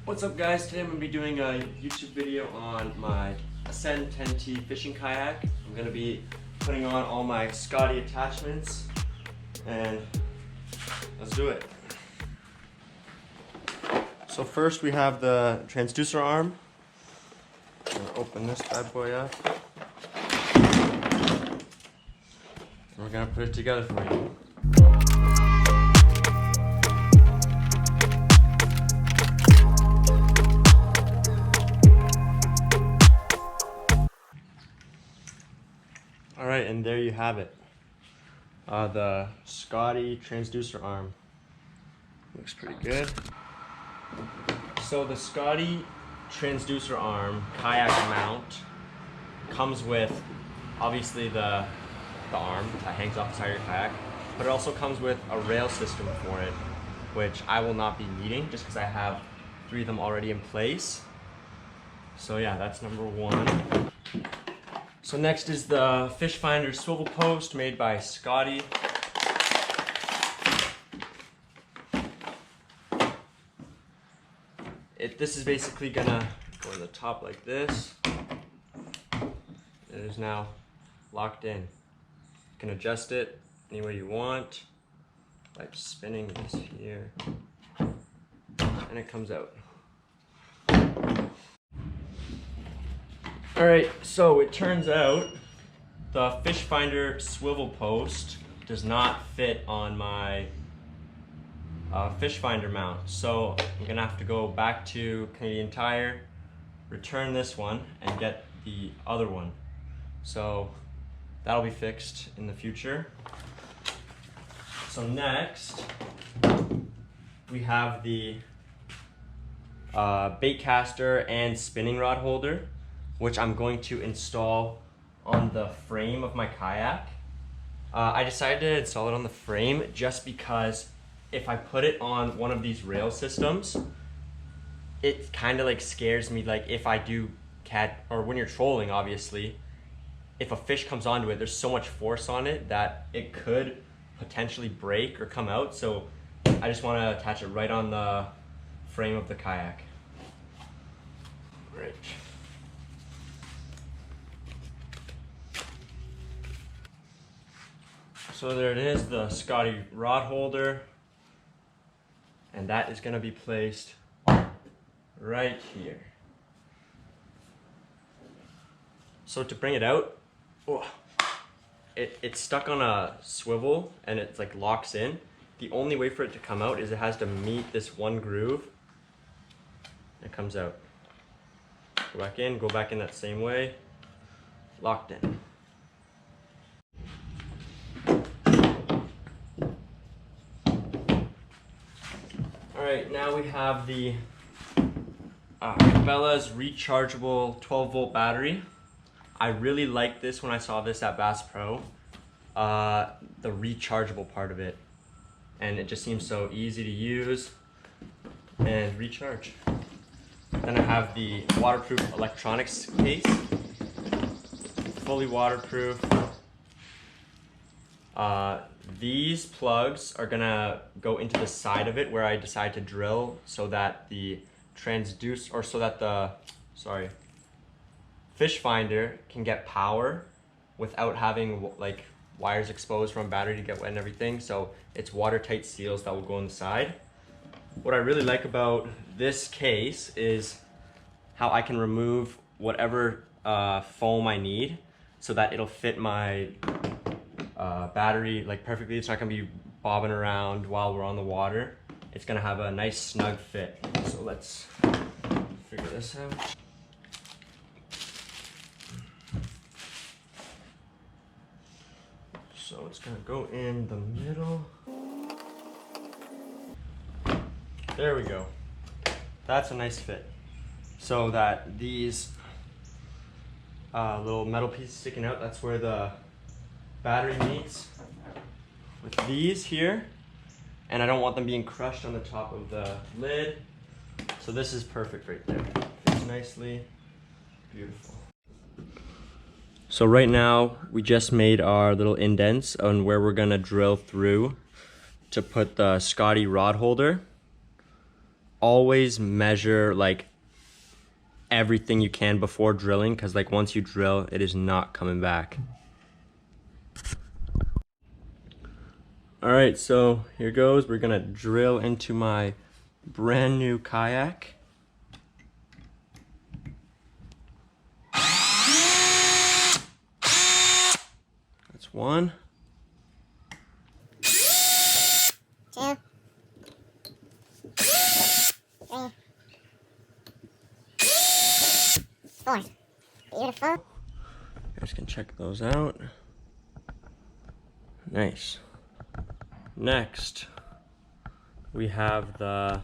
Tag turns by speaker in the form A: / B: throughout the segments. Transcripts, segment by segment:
A: What's up guys, today I'm going to be doing a YouTube video on my Ascend 10T fishing kayak. I'm going to be putting on all my Scotty attachments and let's do it. So first we have the transducer arm. I'm going to open this bad boy up. And we're going to put it together for you. Alright, and there you have it. The Scotty transducer arm. Looks pretty good. So the Scotty transducer arm kayak mount comes with obviously the arm that hangs off the side of your kayak, but it also comes with a rail system for it, which I will not be needing just because I have 3 of them already in place. So yeah, that's number 1. So next is the fish finder swivel post made by Scotty. This is basically gonna go in the top like this. It is now locked in. You can adjust it any way you want by just spinning this here, and it comes out. Alright, so it turns out the fish finder swivel post does not fit on my fish finder mount. So I'm gonna have to go back to Canadian Tire, return this one, and get the other one. So that'll be fixed in the future. So next, we have the bait caster and spinning rod holder, which I'm going to install on the frame of my kayak. I decided to install it on the frame just because if I put it on one of these rail systems, it kind of like scares me, like if I do or when you're trolling, obviously, if a fish comes onto it, there's so much force on it that it could potentially break or come out. So I just want to attach it right on the frame of the kayak. Right. So there it is, the Scotty rod holder, and that is going to be placed right here. So to bring it out, it's stuck on a swivel and it's like locks in. The only way for it to come out is it has to meet this one groove. It comes out. Go back in that same way, locked in. Alright, now we have the Cabela's rechargeable 12-volt battery. I really liked this when I saw this at Bass Pro, the rechargeable part of it. And it just seems so easy to use and recharge. Then I have the waterproof electronics case, fully waterproof. These plugs are gonna go into the side of it where I decide to drill so that the fish finder can get power without having like wires exposed from battery to get wet and everything. So it's watertight seals that will go on the side. What I really like about this case is how I can remove whatever foam I need so that it'll fit my battery like perfectly. It's not gonna be bobbing around while we're on the water. It's gonna have a nice snug fit. So let's figure this out. So it's gonna go in the middle. There we go. That's a nice fit. So that these little metal pieces sticking out, that's where the battery meets with these here, and I don't want them being crushed on the top of the lid. So this is perfect right there. Fits nicely, beautiful. So right now we just made our little indents on where we're gonna drill through to put the Scotty rod holder. always measure like everything you can before drilling, because like once you drill, it is not coming back. All right, so here goes. We're gonna drill into my brand new kayak. That's one.
B: Two. Three. Four. Beautiful.
A: You guys can check those out. Nice. Next, we have the,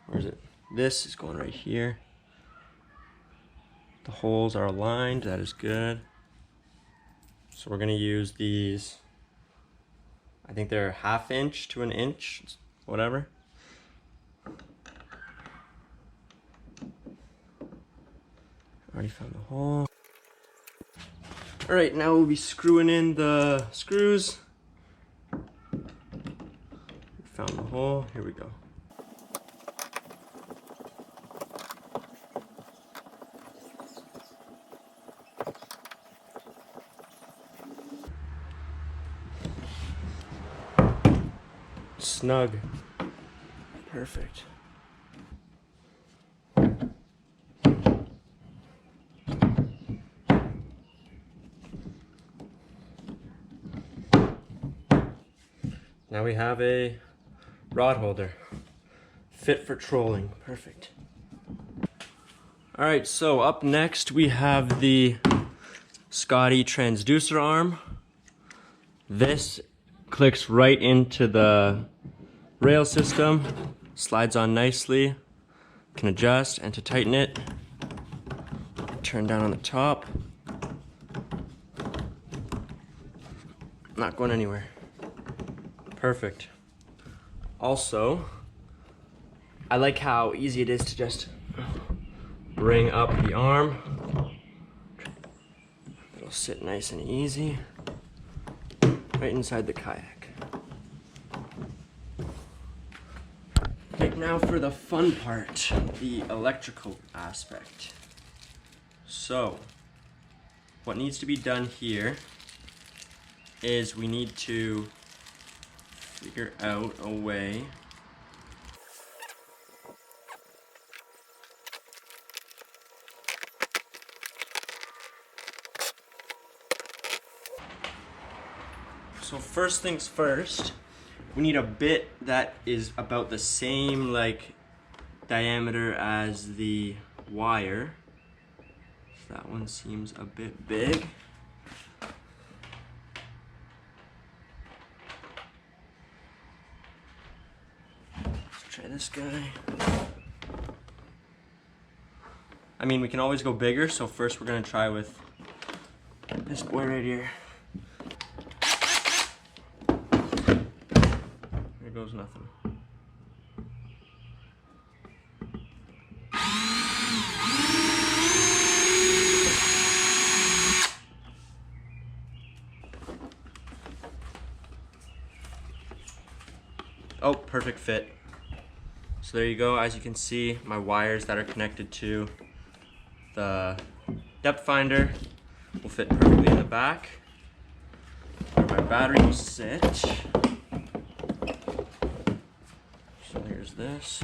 A: where is it? This is going right here. The holes are aligned, that is good. So we're gonna use these, I think they're 1/2 inch to 1 inch, whatever. Already found the hole. All right, now we'll be screwing in the screws. Found the hole, here we go. Snug. Perfect. Now we have a rod holder, fit for trolling, perfect. All right, so up next we have the Scotty transducer arm. This clicks right into the rail system, slides on nicely, can adjust, and to tighten it, turn down on the top. Not going anywhere. Perfect. Also, I like how easy it is to just bring up the arm. It'll sit nice and easy right inside the kayak. Right now for the fun part, the electrical aspect. So, what needs to be done here is we need to figure out a way so first things first, we need a bit that is about the same like diameter as the wire. So that one seems a bit big. Try this guy. I mean, we can always go bigger, so first we're gonna try with this boy right here. Here goes nothing. Oh, perfect fit. So there you go. As you can see, my wires that are connected to the depth finder will fit perfectly in the back. Where my battery will sit. So here's this.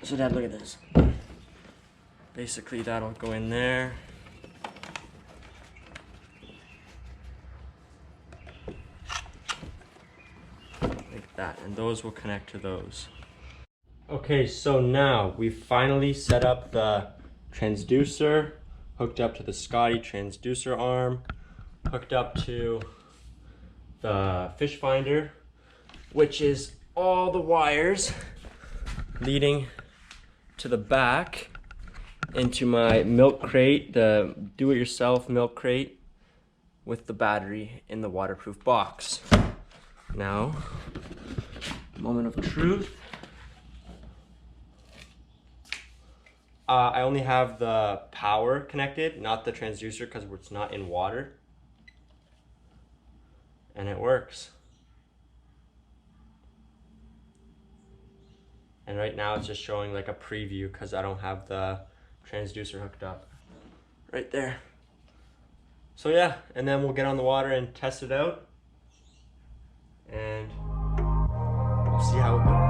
A: So Dad, look at this. Basically that'll go in there. That, and those will connect to those. Okay, so now we've finally set up the transducer, hooked up to the Scotty transducer arm, hooked up to the fish finder, which is all the wires leading to the back into my milk crate, the do-it-yourself milk crate with the battery in the waterproof box. Now, moment of truth. I only have the power connected, not the transducer, because it's not in water. And it works. And right now it's just showing like a preview because I don't have the transducer hooked up. Right there. So yeah, and then we'll get on the water and test it out. And we'll see how it goes.